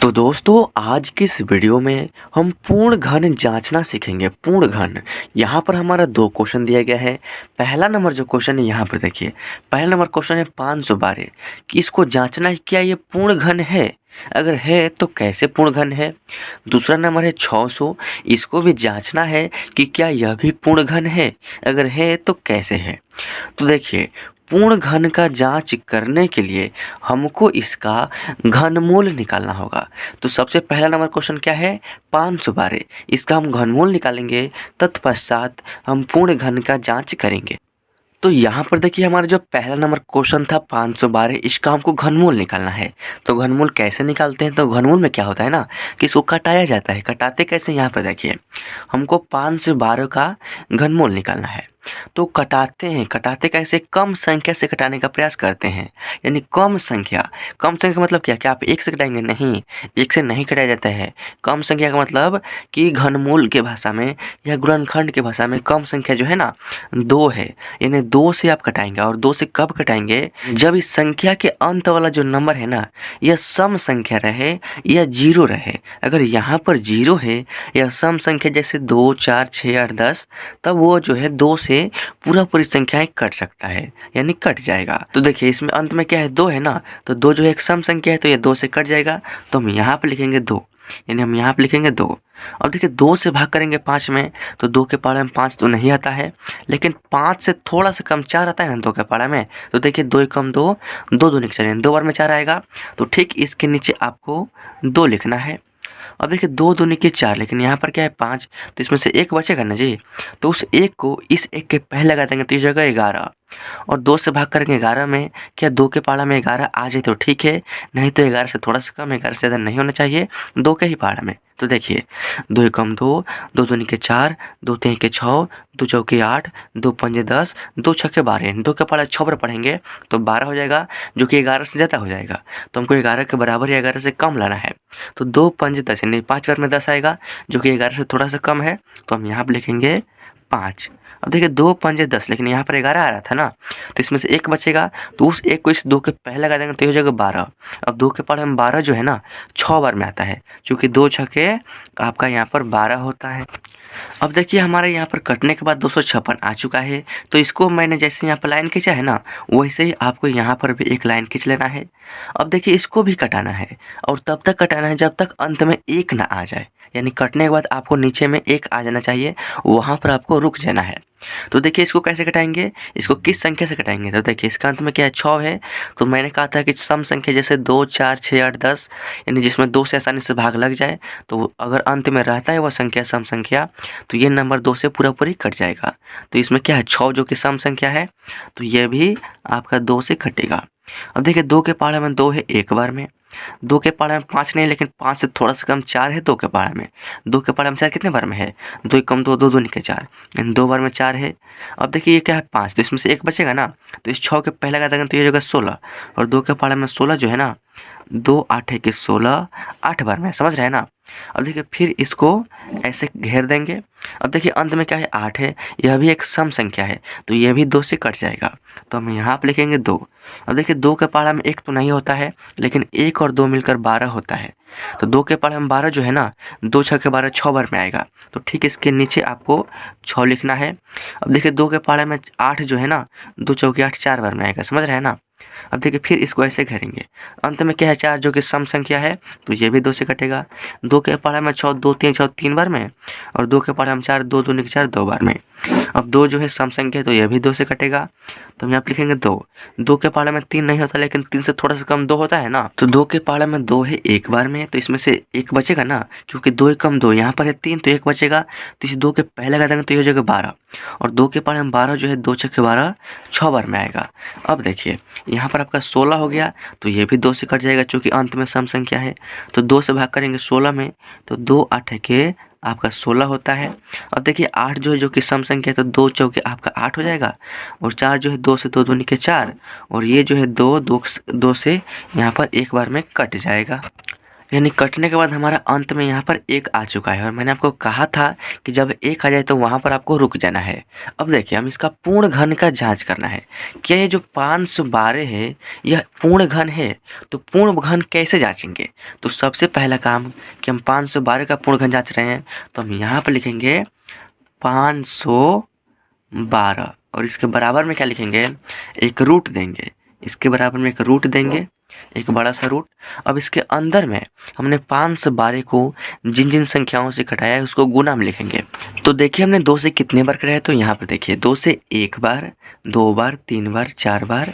तो दोस्तों आज की इस वीडियो में हम पूर्ण घन जांचना सीखेंगे। पूर्ण घन यहाँ पर हमारा दो क्वेश्चन दिया गया है। पहला नंबर जो क्वेश्चन है यहाँ पर देखिए, पहला नंबर क्वेश्चन है 512 कि इसको जांचना है क्या ये पूर्ण घन है, अगर है तो कैसे पूर्ण घन है। दूसरा नंबर है 600, इसको भी जांचना है कि क्या यह भी पूर्ण घन है, अगर है तो कैसे है। तो देखिए, पूर्ण घन का जांच करने के लिए हमको इसका घनमूल निकालना होगा। तो सबसे पहला नंबर क्वेश्चन क्या है, 512, इसका हम घनमूल निकालेंगे, तत्पश्चात हम पूर्ण घन का जांच करेंगे। तो यहाँ पर देखिए, हमारा जो पहला नंबर क्वेश्चन था 512, इसका हमको घनमूल निकालना है। तो घनमूल कैसे निकालते हैं, तो घनमूल में क्या होता है ना कि इसको कटाया जाता है। कटाते कैसे, यहाँ पर देखिए, हमको 512 का घनमूल निकालना है। तो कटाते हैं, कटाते कैसे, कम संख्या से कटाने का प्रयास करते हैं। यानी कम संख्या, कम संख्या का मतलब क्या आप एक से कटाएंगे, नहीं, एक से नहीं कटाया जाता है। कम संख्या का मतलब कि घनमूल के भाषा में या गुणनखंड के भाषा में कम संख्या जो है ना 2 है, यानी 2 से आप कटाएंगे। और 2 से कब कटाएंगे, जब इस संख्या के अंत वाला जो नंबर है ना यह सम संख्या रहे या 0 रहे। अगर यहाँ पर 0 है या सम संख्या जैसे 2, 4, 6, 8, 10, तब वो जो है 2 से पूरी संख्याएं कट सकता है, यानी कट जाएगा। तो देखिए, इसमें अंत में क्या है, 2 है ना, तो 2 जो है एक सम संख्या है, तो ये 2 से कट जाएगा। तो हम यहाँ पर लिखेंगे 2, यानी हम यहाँ पे लिखेंगे 2। अब देखिए, 2 से भाग करेंगे 5 में, तो 2 के पारा में 5 तो नहीं आता है, लेकिन 5 से थोड़ा सा कम 4 आता है ना 2 के पारा में। तो देखिए, 2 कम 2, 2 दूनी 4, 2 बार में 4 आएगा। तो ठीक इसके नीचे आपको 2 लिखना है। अब देखिए, 2 दूनी के 4, लेकिन यहाँ पर क्या है 5, तो इसमें से 1 बचेगा ना जी। तो उस 1 को इस 1 के पहले लगा देंगे, तो इस जगह 11। और 2 से भाग करेंगे 11 में, क्या 2 के पारा में 11 आ जाए तो ठीक है, नहीं तो 11 से थोड़ा सा कम, 11 से ज़्यादा नहीं होना चाहिए 2 के ही पारा में। तो देखिए, 2 कम 2, 2 दूनी के 4, 2 तीन के 6, 2 चौके 8, 2 पंजे 10, 2 छक्के 12, 2 के पारा 6 पर पढ़ेंगे तो 12 हो जाएगा, जो कि 11 से ज़्यादा हो जाएगा। तो हमको 11 के बराबर या 11 से कम लाना है। तो 2 पंजे 10, यानी 5 बार में 10 आएगा, जो कि 11 से थोड़ा सा कम है, तो हम यहाँ पर लिखेंगे 5। अब देखिए, 2 पंजे 10, लेकिन यहाँ पर 11 आ रहा था ना, तो इसमें से 1 बचेगा, तो उस 1 को इस 2 के पहले लगा देंगे, तो ये हो जाएगा 12। अब 2 के पारा में 12 जो है ना 6 बार में आता है, क्योंकि 2 छक्के आपका यहाँ पर 12 होता है। अब देखिए, हमारे यहाँ पर कटने के बाद 256 आ चुका है। तो इसको मैंने जैसे यहाँ पर लाइन खींचा है ना, वैसे ही आपको यहाँ पर भी एक लाइन खींच लेना है। अब देखिए, इसको भी कटाना है, और तब तक कटाना है जब तक अंत में 1 ना आ जाए। यानी कटने के बाद आपको नीचे में 1 आ जाना चाहिए, वहाँ पर आपको रुक जाना है। तो देखिए, इसको कैसे कटाएंगे, इसको किस संख्या से कटाएंगे। तो देखिए, इसका अंत में क्या है, 6 है। तो मैंने कहा था कि सम संख्या जैसे 2, 4, 6, 8, 10, यानी जिसमें 2 से आसानी से भाग लग जाए, तो अगर अंत में रहता है वह संख्या सम संख्या, तो ये नंबर 2 से पूरी कट जाएगा। तो इसमें क्या है, 6 जो कि सम संख्या है, तो ये भी आपका 2 से कटेगा। अब देखिए, 2 के पारा में 2 है एक बार में, 2 के पारा में 5 नहीं, लेकिन 5 से थोड़ा सा कम 4 है 2 के पारा में। 2 के पारा में 4 कितने बार में है, 2 कम 2, 2 दूनी के 4, यानी 2 बार में 4 है। अब देखिए, ये क्या है 5, तो इसमें से 1 बचेगा ना, तो इस 6 के पहले का देंगे, तो ये जगह 16, और 2 के पारा में 16 जो है ना, 2 8 के 16, 8 बार में, समझ रहे हैं ना। अब देखिए, फिर इसको ऐसे घेर देंगे। अब देखिए, अंत में क्या है, 8 है, यह भी एक सम संख्या है, तो यह भी 2 से कट जाएगा। तो हम यहाँ पर लिखेंगे 2। अब देखिए, 2 के पारा में 1 तो नहीं होता है, लेकिन 1 और 2 मिलकर 12 होता है। तो 2 के पारा में 12 जो है ना, 2 6 के 12, 6 बार में आएगा। तो ठीक इसके नीचे आपको 6 लिखना है। अब देखिए, 2 के पारा में 8 जो है ना, 2 चौके 8, 4 बार में आएगा, समझ रहे हैं ना। अब देखिए, फिर इसको ऐसे घेरेंगे। अंत में क्या है, 4 जो कि सम संख्या है, तो ये भी 2 से कटेगा। 2 के पारा में 6, 2 3 6, 3 बार में, और 2 के पारा में 4, 2 दूनी के 4, 2 बार में। अब 2 जो है सम संख्या है, तो यह भी 2 से कटेगा। तो हम यहाँ पे लिखेंगे 2। 2 के पारा में 3 नहीं होता, लेकिन 3 से थोड़ा सा कम 2 होता है ना, तो 2 के पारा में 2 है एक बार में, तो इसमें से 1 बचेगा ना, क्योंकि 2 कम 2, यहाँ पर है 3, तो 1 बचेगा, तो इस 2 के पहले का देंगे, तो ये हो जाएगा 12, और 2 के पारा में 12 जो है 2 छक्के 12, 6 बार में आएगा। अब देखिए, यहाँ पर आपका 16 हो गया, तो ये भी 2 से कट जाएगा, क्योंकि अंत में सम संख्या है। तो 2 से भाग करेंगे 16 में, तो 2 8 के आपका 16 होता है। अब देखिए, 8 जो है जो कि सम संख्या है, तो 2 चौके आपका 8 हो जाएगा, और 4 जो है 2 से 2 दूनी के 4, और ये जो है 2 2 से यहाँ पर एक बार में कट जाएगा। यानी कटने के बाद हमारा अंत में यहाँ पर 1 आ चुका है और मैंने आपको कहा था कि जब 1 आ जाए तो वहाँ पर आपको रुक जाना है। अब देखिए हम इसका पूर्ण घन का जाँच करना है। क्या ये जो 512 है यह पूर्ण घन है? तो पूर्ण घन कैसे जाँचेंगे? तो सबसे पहला काम कि हम 512 का पूर्ण घन जाँच रहे हैं तो हम यहाँ पर लिखेंगे 512 और इसके बराबर में क्या लिखेंगे? एक रूट देंगे। इसके बराबर में एक रूट देंगे, एक बड़ा सा रूट। अब इसके अंदर में हमने 512 को जिन जिन संख्याओं से घटाया है उसको गुना में लिखेंगे। तो देखिए हमने 2 से कितने बार घटाया, तो यहाँ पर देखिए 2 से 1 बार, 2 बार, 3 बार, 4 बार,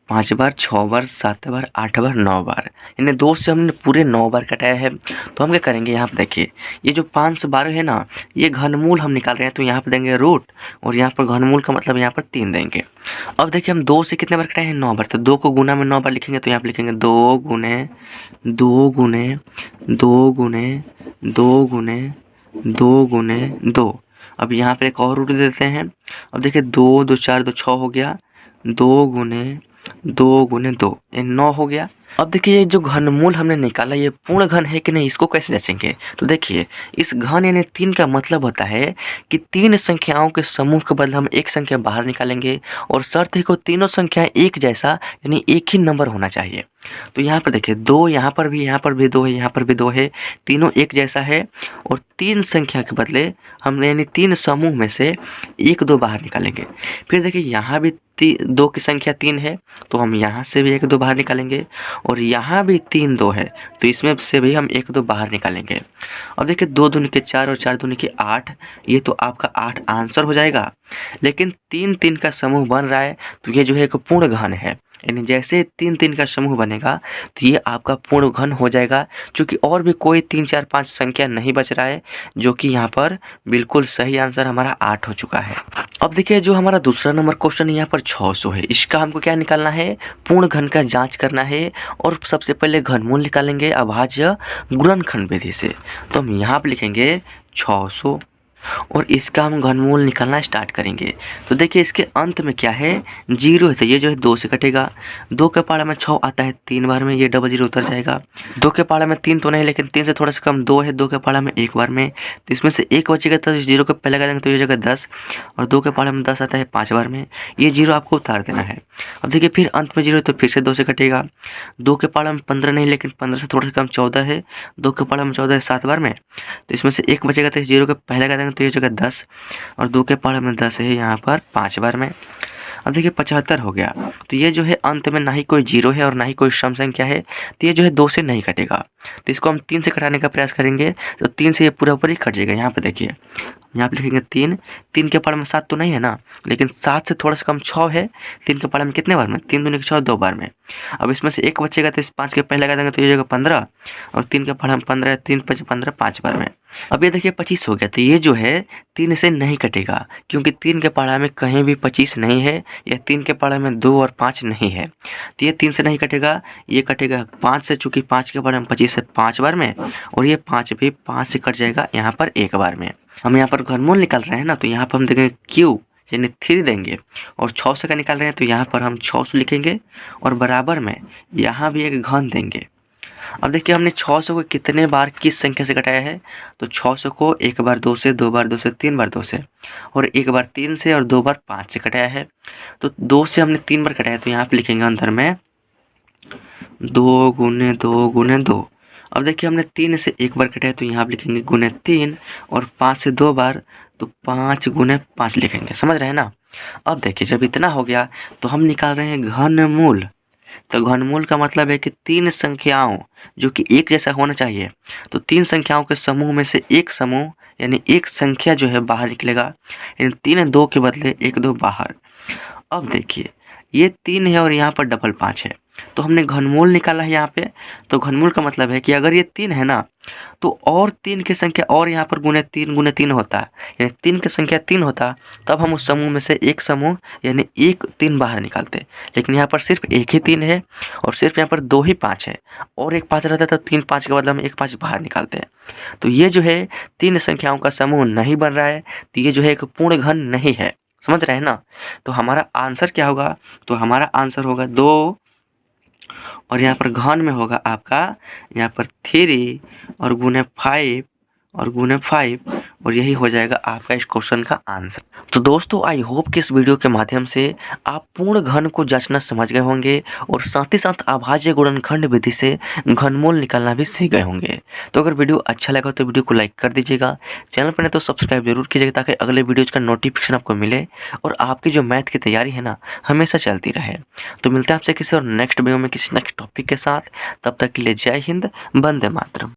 5 बार, 6 बार, 7 बार, 8 बार, 9 बार, यानी 2 से हमने पूरे 9 बार घटाया है। तो हम क्या करेंगे, यहाँ पे देखिए ये जो 512 है ना, ये घनमूल हम निकाल रहे हैं तो यहाँ पे देंगे रूट और यहाँ पर घनमूल का मतलब यहाँ पर 3 देंगे। अब देखिए हम 2 से कितने बार घटाए हैं, 9 बार, तो 2 को गुना में 9 बार लिखेंगे तो यहाँ पे लिखेंगे 2 गुने 2 गुने 2 गुने 2 गुने 2 गुने 2। अब यहाँ पर एक और रूट देते हैं। अब देखिए 2 2 4 2 6 हो गया, 2 गुने 2 गुने 2 ये 9 हो गया। अब देखिए ये जो घनमूल हमने निकाला ये पूर्ण घन है कि नहीं, इसको कैसे जांचेंगे? तो देखिए इस घन यानी 3 का मतलब होता है कि 3 संख्याओं के समूह के बदले हम एक संख्या बाहर निकालेंगे और शर्त है कि तीनों संख्याएं एक जैसा यानी एक ही नंबर होना चाहिए। तो यहाँ पर देखिए 2 यहाँ पर भी 2 है, यहाँ पर भी 2 है, तीनों एक जैसा है और 3 संख्या के बदले हम यानी 3 समूह में से 1 2 बाहर निकालेंगे। फिर देखिए यहाँ भी 2 की संख्या 3 है तो हम यहाँ से भी 1 2 बाहर निकालेंगे और यहाँ भी 3 2 है तो इसमें से भी हम 1 2 बाहर निकालेंगे। अब देखिए 2 दूनी के 4 और 4 दूनी के 8, ये तो आपका 8 आंसर हो जाएगा। लेकिन 3 3 का समूह बन रहा है तो ये जो है एक पूर्ण घन है, यानी जैसे 3 3 का समूह बनेगा तो ये आपका पूर्ण घन हो जाएगा, क्योंकि और भी कोई 3 4 5 संख्या नहीं बच रहा है, जो कि यहाँ पर बिल्कुल सही आंसर हमारा 8 हो चुका है। अब देखिए जो हमारा दूसरा नंबर क्वेश्चन यहाँ पर 600 है, इसका हमको क्या निकालना है, पूर्ण घन का जांच करना है और सबसे पहले घनमूल निकालेंगे अभाज्य गुणनखंड विधि से। तो हम यहाँ पर लिखेंगे 600 और इसका हम घनमूल निकालना स्टार्ट करेंगे। तो देखिए इसके अंत में क्या है, 0 है तो ये जो है 2 से कटेगा। 2 के पारा में 6 आता है 3 बार में, ये डबल 0 उतर जाएगा। 2 के पारा में 3 तो नहीं, लेकिन 3 से थोड़ा सा कम 2 है 2 के पारा में 1 बार में, तो इसमें से 1 बचेगा तो 0 को पहले कर देंगे तो ये जगह 10 और 2 के पारा में 10 आता है 5 बार में, ये 0 आपको उतार देना है। अब देखिए फिर अंत में 0 है तो फिर से 2 से कटेगा। 2 के पारा में 15 नहीं, लेकिन 15 से थोड़ा सा कम 14 है, 2 के पारा में 14 है 7 बार में, तो इसमें से 1 बचेगा तो 0 के पहले कर देंगे तो ये जगह 10 और 2 के पारा में 10 है यहाँ पर 5 बार में। अब देखिए 75 हो गया, तो ये जो है अंत में ना ही कोई 0 है और ना ही कोई सम संख्या है, तो ये जो है 2 से नहीं कटेगा। तो इसको हम 3 से घटाने का प्रयास करेंगे तो 3 से ये पूरा ऊपर ही कट जाएगा। यहाँ पे देखिए, यहाँ पे लिखेंगे 3, 3 के पारा में 7 तो नहीं है ना, लेकिन 7 से थोड़ा सा कम 6 है। 3 के पारा में कितने बार में, 3 दूनी के 6 2 बार में। अब इसमें से 1 बचेगा तो इस 5 के पहले लगा देंगे तो ये जगह 15 और 3 के पारा में 15, 3 5 15 5 बार में। अब ये देखिए 25 हो गया, तो ये जो है 3 से नहीं कटेगा, क्योंकि 3 के पारा में कहीं भी 25 नहीं है या 3 के पारा में 2 और 5 नहीं है, तो ये 3 से नहीं कटेगा। ये कटेगा 5 से, चूंकि 5 के पारा में 25 है 5 बार में और ये 5 भी 5 से कट जाएगा यहाँ पर 1 बार में। हम यहाँ पर घनमूल निकाल रहे हैं ना, तो यहाँ पर हम देखेंगे क्यू यानी 3 देंगे और 600 का निकाल रहे हैं तो यहाँ पर हम 600 लिखेंगे और बराबर में यहाँ भी एक घन देंगे। अब देखिए हमने 600 को कितने बार किस संख्या से घटाया है, तो 600 को 1 बार 2 से, 2 बार 2 से, 3 बार 2 से और 1 बार 3 से और 2 बार 5 से घटाया है। तो 2 से हमने 3 बार घटाया तो यहाँ पे लिखेंगे अंदर में 2 गुने 2 गुने 2। अब देखिए हमने 3 से 1 बार घटाया तो यहाँ पे लिखेंगे गुने 3 और 5 से 2 बार तो 5 गुने 5 लिखेंगे। समझ रहे हैं ना। अब देखिए जब इतना हो गया तो हम निकाल रहे हैं घनमूल। तो घनमूल का मतलब है कि 3 संख्याओं जो कि एक जैसा होना चाहिए, तो 3 संख्याओं के समूह में से एक समूह यानी एक संख्या जो है बाहर निकलेगा, यानी 3 2 के बदले 1 2 बाहर। अब देखिए ये 3 है और यहाँ पर डबल 5 है, तो हमने घनमूल निकाला है यहाँ पे। तो घनमूल का मतलब है कि अगर ये 3 है ना, तो और 3 की संख्या और यहाँ पर गुने 3 होता, यानी 3 की संख्या 3 होता, तब हम उस समूह में से एक समूह यानी 1 3 बाहर निकालते। लेकिन यहाँ पर सिर्फ एक ही 3 है और सिर्फ यहाँ पर 2 ही 5 है, और एक 5 रहता तो 3 5 के बदले हम 1 5 बाहर निकालते हैं। तो ये जो है 3 संख्याओं का समूह नहीं बन रहा है, तो ये जो है एक पूर्ण घन नहीं है। समझ रहे हैं ना। तो हमारा आंसर क्या होगा, तो हमारा आंसर होगा 2 और यहाँ पर घन में होगा आपका यहाँ पर 3 और गुने 5 और गुने 5 और यही हो जाएगा आपका इस क्वेश्चन का आंसर। तो दोस्तों आई होप कि इस वीडियो के माध्यम से आप पूर्ण घन को जांचना समझ गए होंगे और साथ ही साथ अभाज्य गुणनखंड विधि से घनमूल निकालना भी सीख गए होंगे। तो अगर वीडियो अच्छा लगा तो वीडियो को लाइक कर दीजिएगा, चैनल पर नहीं तो सब्सक्राइब जरूर कीजिएगा ताकि अगले वीडियोज का नोटिफिकेशन आपको मिले और आपकी जो मैथ की तैयारी है ना हमेशा चलती रहे। तो मिलते हैं आपसे किसी और नेक्स्ट वीडियो में किसी नेक्स्ट टॉपिक के साथ। तब तक के लिए जय हिंद, वंदे मातरम।